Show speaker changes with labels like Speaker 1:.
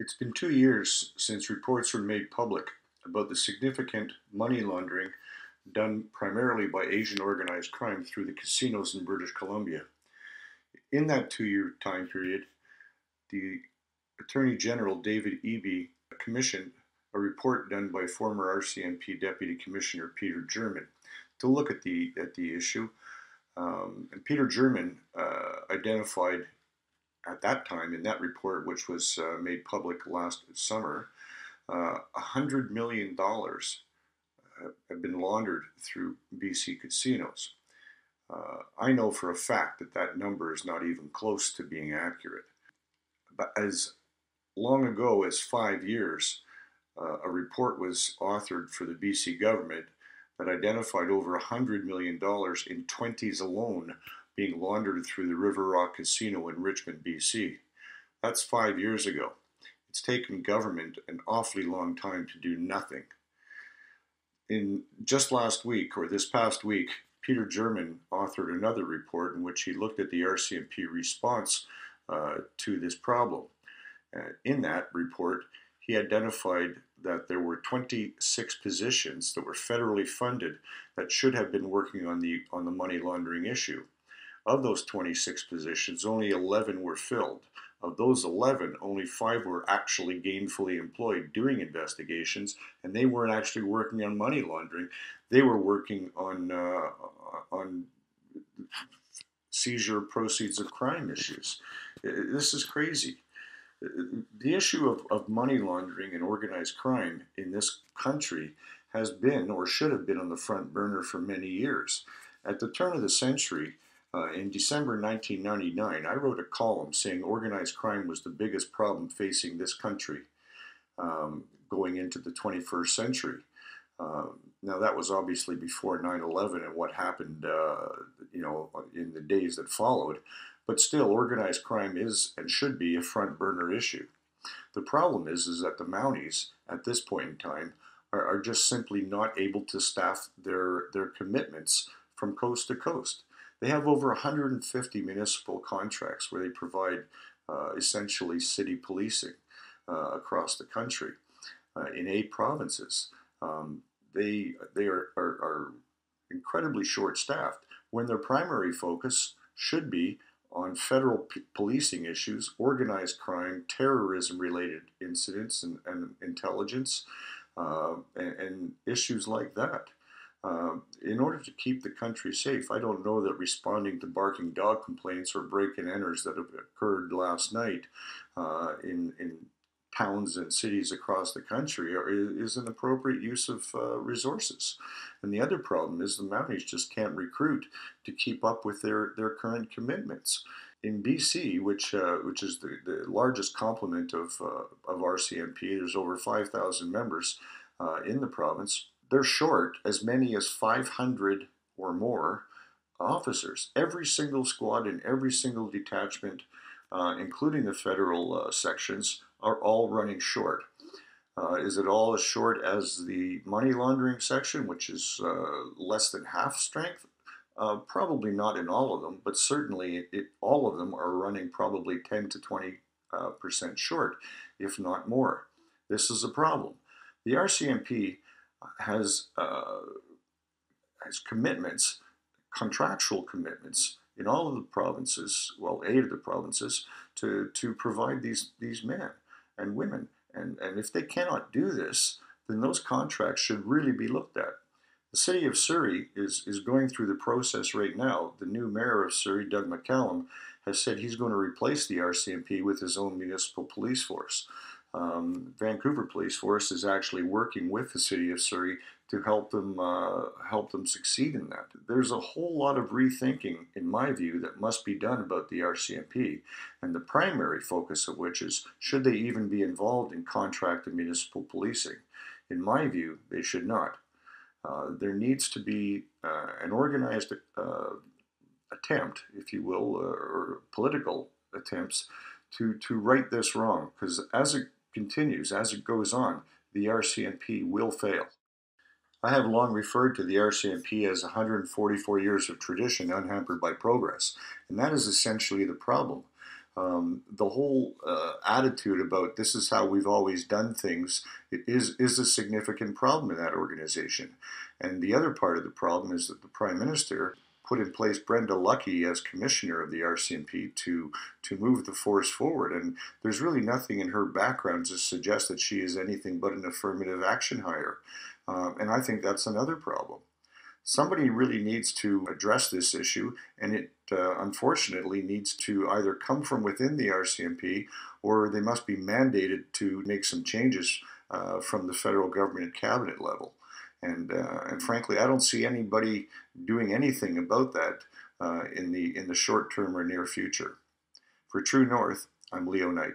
Speaker 1: It's been 2 years since reports were made public about the significant money laundering done primarily by Asian organized crime through the casinos in British Columbia. In that 2 year time period, the Attorney General David Eby commissioned a report done by former RCMP Deputy Commissioner Peter German to look at the issue. And Peter German identified at that time in that report, which was made public last summer, $100 million have been laundered through BC casinos. I know for a fact that that number is not even close to being accurate. But as long ago as 5 years, a report was authored for the BC government that identified over $100 million in 20s alone being laundered through the River Rock Casino in Richmond, BC. That's 5 years ago. It's taken government an awfully long time to do nothing. In just last week, or this past week, Peter German authored another report in which he looked at the RCMP response to this problem. In that report, he identified that there were 26 positions that were federally funded that should have been working on the money laundering issue. Of those 26 positions, only 11 were filled. Of those 11, only 5 were actually gainfully employed doing investigations, and they weren't actually working on money laundering. They were working on seizure proceeds of crime issues. This is crazy. The issue of money laundering and organized crime in this country has been, or should have been, on the front burner for many years. At the turn of the century, in December 1999, I wrote a column saying organized crime was the biggest problem facing this country going into the 21st century. Now, that was obviously before 9/11 and what happened, in the days that followed. But still, organized crime is and should be a front burner issue. The problem is that the Mounties, at this point in time, are just simply not able to staff their commitments from coast to coast. They have over 150 municipal contracts where they provide essentially city policing across the country in 8 provinces. They are incredibly short-staffed when their primary focus should be on federal policing issues, organized crime, terrorism-related incidents, and intelligence, and issues like that. In order to keep the country safe, I don't know that responding to barking dog complaints or break-and-enters that have occurred last night in towns and cities across the country is an appropriate use of resources. And the other problem is the Mounties just can't recruit to keep up with their current commitments. In BC, which is the largest complement of RCMP, there's over 5,000 members in the province. They're short as many as 500 or more officers. Every single squad and every single detachment, including the federal sections, are all running short. Is it all as short as the money laundering section, which is less than half strength? Probably not in all of them, but certainly all of them are running probably 10 to 20% short, if not more. This is a problem. The RCMP has commitments, contractual commitments in all of the provinces, well, 8 of the provinces, to provide these men and women. And if they cannot do this, then those contracts should really be looked at. The city of Surrey is going through the process right now. The new mayor of Surrey, Doug McCallum, has said he's going to replace the RCMP with his own municipal police force. Vancouver Police Force is actually working with the city of Surrey to help them succeed in that. There's a whole lot of rethinking, in my view, that must be done about the RCMP, and the primary focus of which is, should they even be involved in contracted municipal policing? In my view, they should not. There needs to be an organized attempt, if you will, or political attempts to right this wrong, because as it continues, as it goes on, the RCMP will fail. I have long referred to the RCMP as 144 years of tradition unhampered by progress, and that is essentially the problem. The whole attitude about this is how we've always done things is a significant problem in that organization. And the other part of the problem is that the Prime Minister put in place Brenda Lucki as commissioner of the RCMP to move the force forward. And there's really nothing in her background to suggest that she is anything but an affirmative action hire. And I think that's another problem. Somebody really needs to address this issue, and it unfortunately needs to either come from within the RCMP or they must be mandated to make some changes from the federal government and cabinet level. And frankly, I don't see anybody doing anything about that in the short term or near future. For True North, I'm Leo Knight.